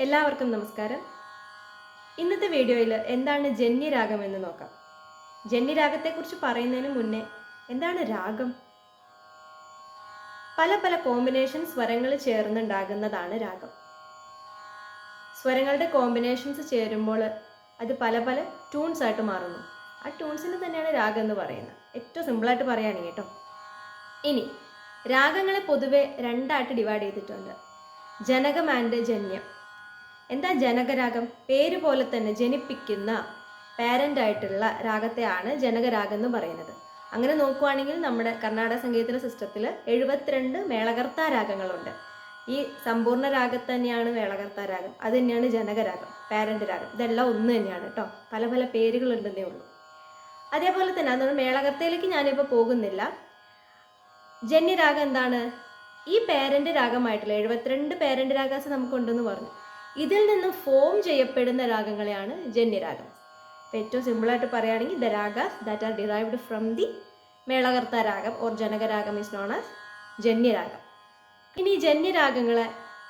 എല്ലാവർക്കും നമസ്കാരം. ഇന്നത്തെ വീഡിയോയിൽ എന്താണ് ജന്യരാഗം എന്ന് നോക്കാം. ജന്യരാഗത്തെക്കുറിച്ച് പറയുന്നതിന് മുന്നേ എന്താണ് രാഗം? പല പല കോമ്പിനേഷൻ സ്വരങ്ങൾ ചേർന്നുണ്ടാകുന്നതാണ് രാഗം. സ്വരങ്ങളുടെ കോമ്പിനേഷൻസ് ചേരുമ്പോൾ അത് പല പല ട്യൂൺസ് ആയിട്ട് മാറുന്നു. ആ ട്യൂൺസിന് തന്നെയാണ് രാഗം എന്ന് പറയുന്നത്. ഏറ്റവും സിമ്പിളായിട്ട് പറയുകയാണെങ്കിൽ കേട്ടോ. ഇനി രാഗങ്ങളെ പൊതുവെ രണ്ടായിട്ട് ഡിവൈഡ് ചെയ്തിട്ടുണ്ട്: ജനകം ആൻഡ് ജന്യം. എന്താ ജനകരാഗം? പേര് പോലെ തന്നെ ജനിപ്പിക്കുന്ന പാരൻ്റ് ആയിട്ടുള്ള രാഗത്തെയാണ് ജനകരാഗം എന്ന് പറയുന്നത്. അങ്ങനെ നോക്കുവാണെങ്കിൽ നമ്മുടെ കർണാടക സംഗീതത്തിലെ സിസ്റ്റത്തിൽ 72 മേളകർത്താ രാഗങ്ങളുണ്ട്. ഈ സമ്പൂർണ്ണ രാഗം തന്നെയാണ് മേളകർത്താ രാഗം, അത് തന്നെയാണ് ജനകരാഗം, പാരൻ്റ് രാഗം. ഇതെല്ലാം ഒന്ന് തന്നെയാണ് കേട്ടോ, പല പല പേരുകളുണ്ടെന്നേ ഉള്ളൂ. അതേപോലെ തന്നെ അതുകൊണ്ട് മേളകർത്തയിലേക്ക് ഞാനിപ്പോൾ പോകുന്നില്ല. ജന്യരാഗം എന്താണ്? ഈ പാരൻ്റ് രാഗമായിട്ടുള്ള 72 പാരൻ്റ് രാഗാസ് നമുക്കുണ്ടെന്ന് പറഞ്ഞു. ഇതിൽ നിന്ന് ഫോം ചെയ്യപ്പെടുന്ന രാഗങ്ങളെയാണ് ജന്യരാഗം. അപ്പോൾ ഏറ്റവും സിമ്പിളായിട്ട് പറയുകയാണെങ്കിൽ the ragas that are derived from the melakarta ragam or janakaragam is known as janyaragam. ഇനി ഈ ജന്യരാഗങ്ങളെ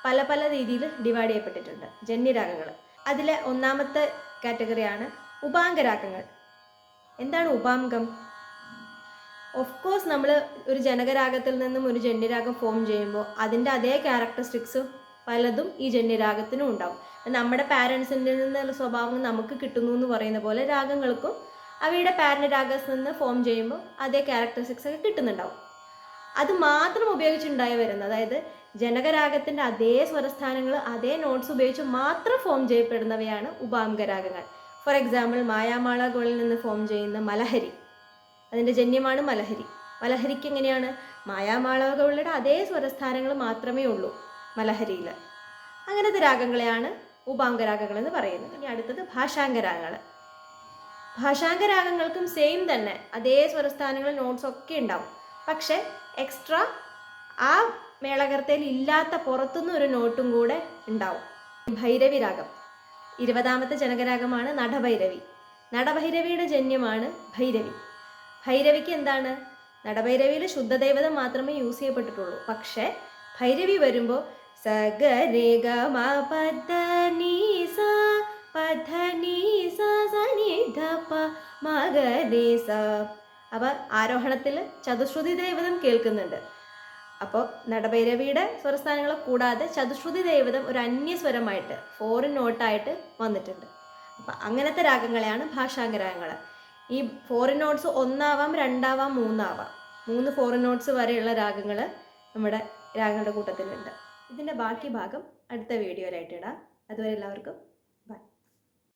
പല പല രീതിയിൽ ഡിവൈഡ് ചെയ്യപ്പെട്ടിട്ടുണ്ട്. ജന്യരാഗങ്ങൾ അതിലെ ഒന്നാമത്തെ കാറ്റഗറിയാണ് ഉപാംഗരാഗങ്ങൾ. എന്താണ് ഉപാംഗം? ഓഫ് കോഴ്സ് നമ്മൾ ഒരു ജനകരാഗത്തിൽ നിന്നും ഒരു ജന്യരാഗം ഫോം ചെയ്യുമ്പോൾ അതിൻ്റെ അതേ ക്യാരക്ടറിസ്റ്റിക്സ് പലതും ഈ ജന്യരാഗത്തിനും ഉണ്ടാവും. നമ്മുടെ പാരൻസിൻ്റെ നിന്നുള്ള സ്വഭാവം നമുക്ക് കിട്ടുന്നു എന്ന് പറയുന്ന പോലെ രാഗങ്ങൾക്കും അവയുടെ പാരൻ്റ് രാഗത്തിൽ നിന്ന് ഫോം ചെയ്യുമ്പോൾ അതേ ക്യാരക്ടറിസ്റ്റിക്സ് ഒക്കെ കിട്ടുന്നുണ്ടാവും. അത് മാത്രം ഉപയോഗിച്ചുണ്ടായി വരുന്നത്, അതായത് ജനകരാഗത്തിൻ്റെ അതേ സ്വരസ്ഥാനങ്ങൾ അതേ നോട്ട്സ് ഉപയോഗിച്ച് മാത്രം ഫോം ചെയ്യപ്പെടുന്നവയാണ് ഉപാംഗരാഗങ്ങൾ. ഫോർ എക്സാമ്പിൾ, മായാമാളകളിൽ നിന്ന് ഫോം ചെയ്യുന്ന മലഹരി, അതിൻ്റെ ജന്യമാണ് മലഹരി. മലഹരിക്ക് എങ്ങനെയാണ്? മായാമാളകളുടെ അതേ സ്വരസ്ഥാനങ്ങൾ മാത്രമേ ഉള്ളൂ മലഹരിയിൽ. അങ്ങനത്തെ രാഗങ്ങളെയാണ് ഉപാംഗരാഗങ്ങൾ എന്ന് പറയുന്നത്. ഇനി അടുത്തത് ഭാഷാംഗരാഗങ്ങൾ. ഭാഷാംഗരാഗങ്ങൾക്കും സെയിം തന്നെ അതേ സ്വരസ്ഥാനങ്ങൾ നോട്ട്സ് ഒക്കെ ഉണ്ടാവും. പക്ഷെ എക്സ്ട്രാ ആ മേളകർത്തയിൽ ഇല്ലാത്ത പുറത്തുനിന്ന് ഒരു നോട്ടും കൂടെ ഉണ്ടാവും. ഭൈരവി രാഗം 20ാമത്തെ ജനകരാഗമാണ് നടഭൈരവി. നടഭൈരവിയുടെ ജന്യമാണ് ഭൈരവി. ഭൈരവിക്ക് എന്താണ്? നടഭൈരവിയിൽ ശുദ്ധദേവത മാത്രമേ യൂസ് ചെയ്യപ്പെട്ടിട്ടുള്ളൂ. പക്ഷേ ഭൈരവി വരുമ്പോൾ സഗ രേ ഗ മ പദ നീ സ പധ നീ സ സ നി ധ പ മ ഗ രേ സ. അപ്പോൾ ആരോഹണത്തിൽ ചതുശ്രുതി ദേവതം കേൾക്കുന്നുണ്ട്. അപ്പോൾ നടഭൈരവിയുടെ സ്വരസ്ഥാനങ്ങളെ കൂടാതെ ചതുശ്രുതി ദേവതം ഒരു അന്യസ്വരമായിട്ട് ഫോറിൻ നോട്ടായിട്ട് വന്നിട്ടുണ്ട്. അപ്പം അങ്ങനത്തെ രാഗങ്ങളെയാണ് ഭാഷാംഗരാഗങ്ങൾ. ഈ ഫോറിൻ നോട്ട്സ് 1 ആവാം, 2 ആവാം, 3 ആവാം. 3 ഫോറിൻ നോട്ട്സ് വരെയുള്ള രാഗങ്ങൾ നമ്മുടെ രാഗങ്ങളുടെ കൂട്ടത്തിലുണ്ട്. ഇതിൻ്റെ ബാക്കി ഭാഗം അടുത്ത വീഡിയോയിലായിട്ട് ഇടാം. അതുവരെ എല്ലാവർക്കും